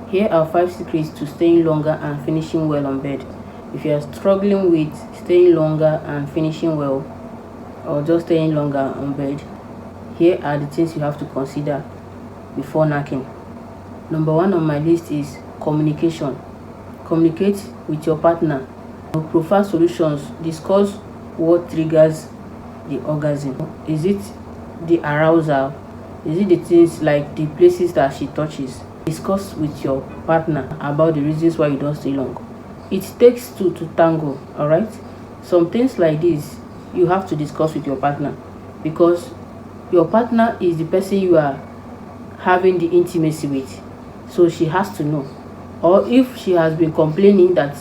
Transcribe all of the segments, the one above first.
Here are 5 secrets to staying longer and finishing well on bed. If you are struggling with staying longer and finishing well, or just staying longer on bed, here are the things you have to consider before knacking. Number 1 on my list is communication. Communicate with your partner. Prefer solutions. Discuss what triggers the orgasm. Is it the arousal? Is it the things like the places that she touches? Discuss with your partner about the reasons why you don't stay long. It takes two to tango, alright? Some things like this you have to discuss with your partner, because your partner is the person you are having the intimacy with, so she has to know. Or if she has been complaining that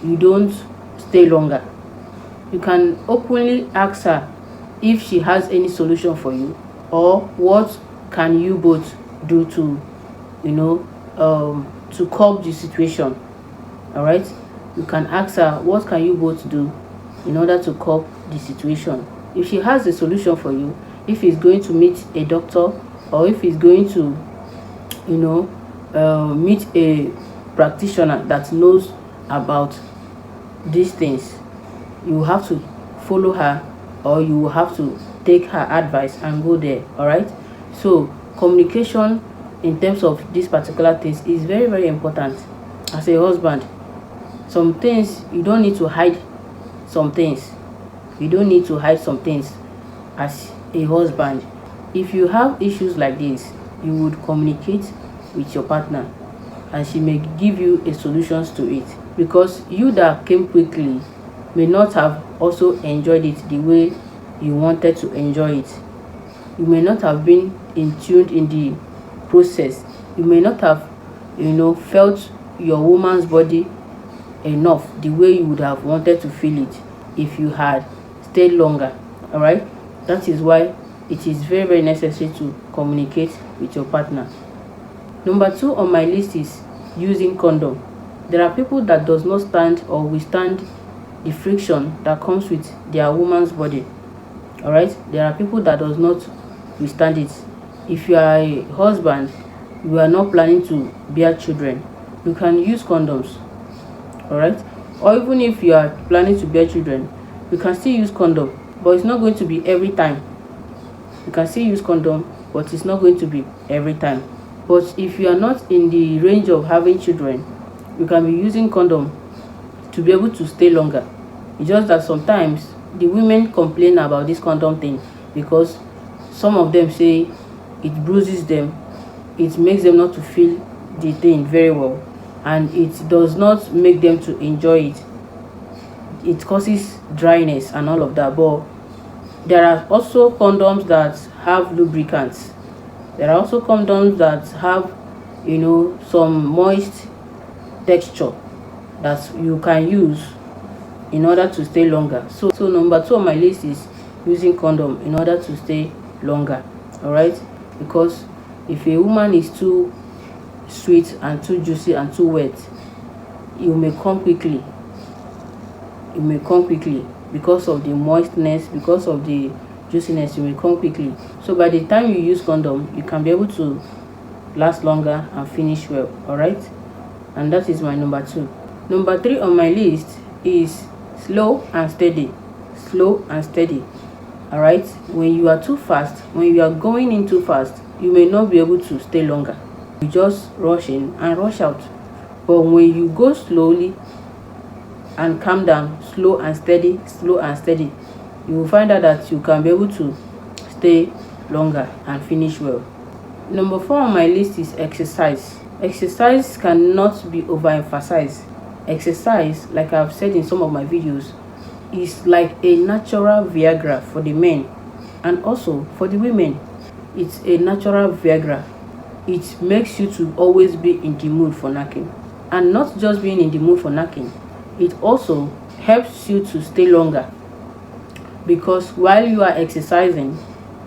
you don't stay longer, you can openly ask her if she has any solution for you, or what can you both do to to curb the situation. All right, you can ask her what can you both do in order to curb the situation. If she has a solution for you, if he's going to meet a doctor, or if he's going to meet a practitioner that knows about these things, you have to follow her, or you will have to take her advice and go there. All right, so communication in terms of these particular things is very, very important. As a husband, some things you don't need to hide. Some things you don't need to hide. Some things as a husband, if you have issues like this, you would communicate with your partner, and she may give you a solutions to it, because you that came quickly may not have also enjoyed it the way you wanted to enjoy it. You may not have been in tuned in the process. You may not have felt your woman's body enough the way you would have wanted to feel it if you had stayed longer. All right, that is why it is very, very necessary to communicate with your partner. Number 2 on my list is using condom. There are people that does not stand or withstand the friction that comes with their woman's body. All right, there are people that does not withstand it. If you are a husband, you are not planning to bear children, you can use condoms. All right, or even if you are planning to bear children, you can still use condom, but it's not going to be every time. You can still use condom, but it's not going to be every time. But if you are not in the range of having children, you can be using condom to be able to stay longer. It's just that sometimes the women complain about this condom thing, because some of them say it bruises them, it makes them not to feel the thing very well, and it does not make them to enjoy it. It causes dryness and all of that. But there are also condoms that have lubricants. There are also condoms that have some moist texture that you can use in order to stay longer. So number 2 on my list is using condom in order to stay longer. All right, because if a woman is too sweet and too juicy and too wet, you may come quickly. Because of the moistness, because of the juiciness, you may come quickly. So by the time you use condom, you can be able to last longer and finish well. All right, and that is my number 2. Number 3 on my list is slow and steady. All right, when you are too fast, when you are going in too fast, you may not be able to stay longer. You just rush in and rush out. But when you go slowly and calm down, slow and steady, you will find out that you can be able to stay longer and finish well. Number 4 on my list is exercise. Exercise cannot be overemphasized. Exercise, like I've said in some of my videos, is like a natural Viagra for the men and also for the women. It's a natural Viagra. It makes you to always be in the mood for knacking, and not just being in the mood for knacking, it also helps you to stay longer, because while you are exercising,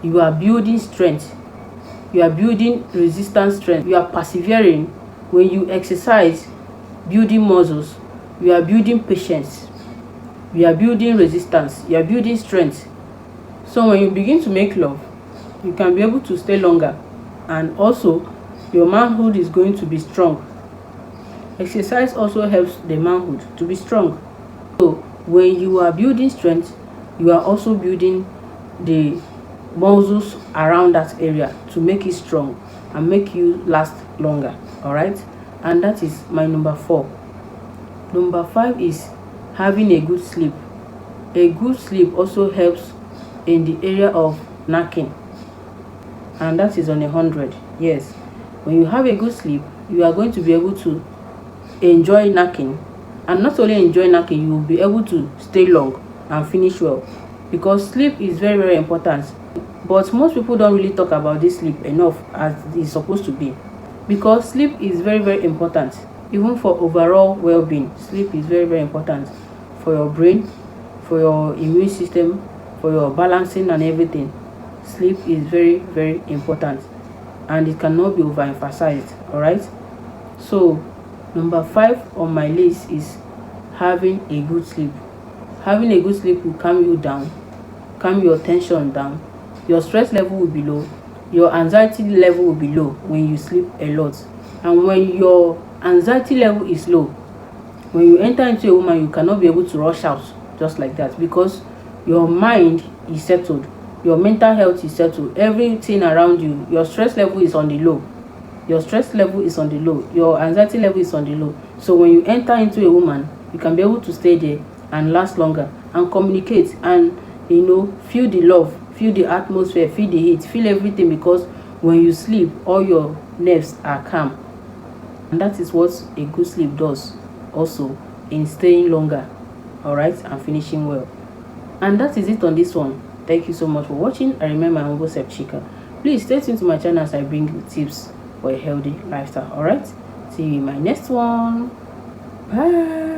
you are building strength, you are building resistance strength, you are persevering. When you exercise, building muscles, you are building patience, you are building resistance, you are building strength. So when you begin to make love, you can be able to stay longer, and also your manhood is going to be strong. Exercise also helps the manhood to be strong. So when you are building strength, you are also building the muscles around that area to make it strong and make you last longer. All right, and that is my number 4. Number 5 is having a good sleep. A good sleep also helps in the area of knacking, and that is on 100. Yes, when you have a good sleep, you are going to be able to enjoy knacking, and not only enjoy knacking, you will be able to stay long and finish well, because sleep is very, very important. But most people don't really talk about this sleep enough as it's supposed to be, because sleep is very, very important. Even for overall well-being, sleep is very, very important for your brain, for your immune system, for your balancing and everything. Sleep is very, very important, and it cannot be overemphasized. All right, so number 5 on my list is having a good sleep. Having a good sleep will calm you down, calm your tension down, your stress level will be low, your anxiety level will be low when you sleep a lot. And when your anxiety level is low, when you enter into a woman, you cannot be able to rush out just like that, because your mind is settled, your mental health is settled, everything around you, your stress level is on the low, your stress level is on the low, your anxiety level is on the low. So when you enter into a woman, you can be able to stay there and last longer and communicate and feel the love, feel the atmosphere, feel the heat, feel everything, because when you sleep, all your nerves are calm. And that is what a good sleep does also in staying longer, all right, and finishing well. And that is it on this one. Thank you so much for watching. I remain my humble self, Chika. Please stay tuned to my channel as I bring you tips for a healthy lifestyle. All right, see you in my next one. Bye.